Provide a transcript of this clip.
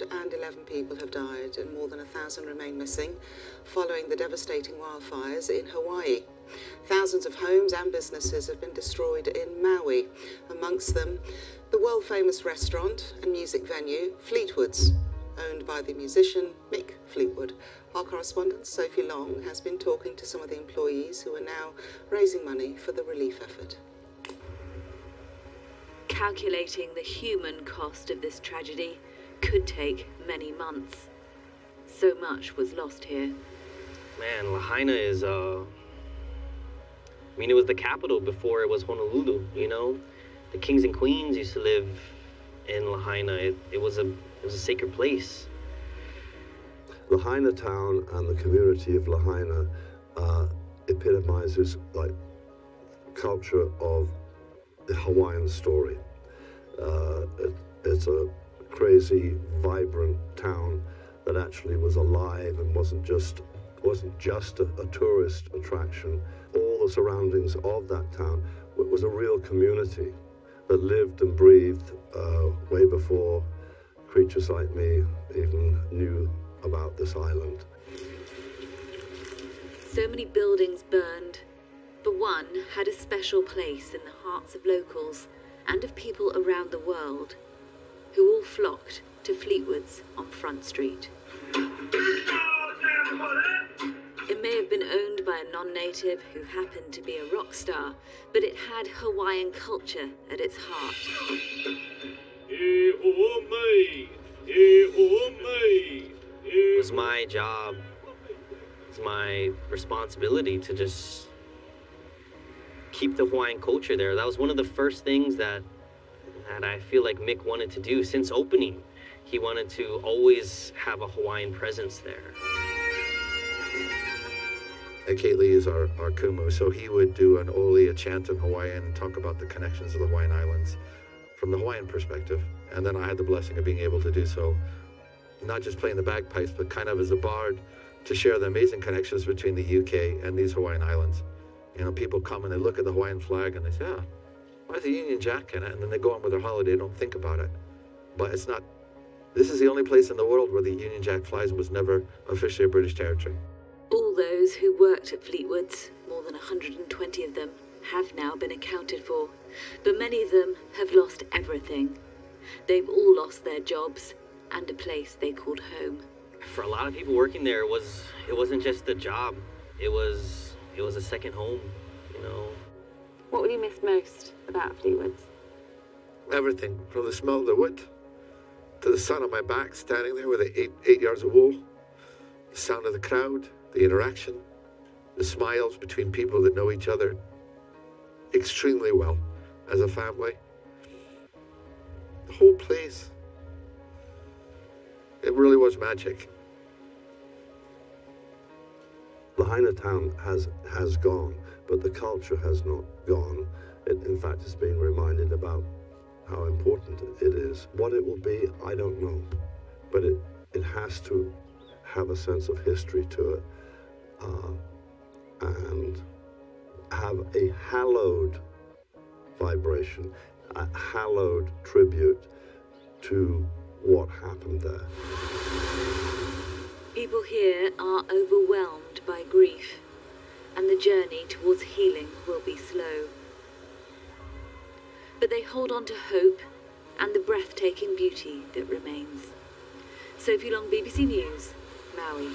111 people have died and more than 1,000 remain missing following the devastating wildfires in Hawaii. Thousands of homes and businesses have been destroyed in Maui, amongst them the world-famous restaurant and music venue Fleetwood's, owned by the musician Mick Fleetwood. Our correspondent Sophie Long has been talking to some of the employees who are now raising money for the relief effort. Calculating the human cost of this tragedy could take many months. So much was lost here. Man, Lahaina is, it was the capital before it was Honolulu, you know? The kings and queens used to live in Lahaina. It was a sacred place. Lahaina town and the community of Lahaina epitomizes like culture of the Hawaiian story. It's a crazy, vibrant town that actually was alive and wasn't just a tourist attraction. All the surroundings of that town was a real community that lived and breathed way before creatures like me even knew about this island. So many buildings burned, but one had a special place in the hearts of locals and of people around the world, who all flocked to Fleetwood's on Front Street. It may have been owned by a non-native who happened to be a rock star, but it had Hawaiian culture at its heart. It was my job, it's my responsibility to just keep the Hawaiian culture there. That was one of the first things that I feel like Mick wanted to do since opening. He wanted to always have a Hawaiian presence there. Kate is our kumu, so he would do an oli, a chant in Hawaiian, and talk about the connections of the Hawaiian Islands from the Hawaiian perspective. And then I had the blessing of being able to do so, not just playing the bagpipes, but kind of as a bard to share the amazing connections between the UK and these Hawaiian Islands. You know, people come and they look at the Hawaiian flag and they say, why is the Union Jack in it? And then they go on with their holiday, don't think about it. But it's not, this is the only place in the world where the Union Jack flies and was never officially a British territory. All those who worked at Fleetwood's, more than 120 of them, have now been accounted for, but many of them have lost everything. They've all lost their jobs and a place they called home. For a lot of people working there, it wasn't just a job. It was a second home, you know. What will you miss most about Fleetwood's? Everything, from the smell of the wood to the sun on my back, standing there with eight yards of wool, the sound of the crowd, the interaction, the smiles between people that know each other extremely well as a family. The whole place, it really was magic. Lahaina town has gone, but the culture has not gone. In fact, it's being reminded about how important it is. What it will be, I don't know, but it has to have a sense of history to it, and have a hallowed vibration, a hallowed tribute to what happened there. People here are overwhelmed by grief, and the journey towards healing will be slow. But they hold on to hope and the breathtaking beauty that remains. Sophie Long, BBC News, Maui.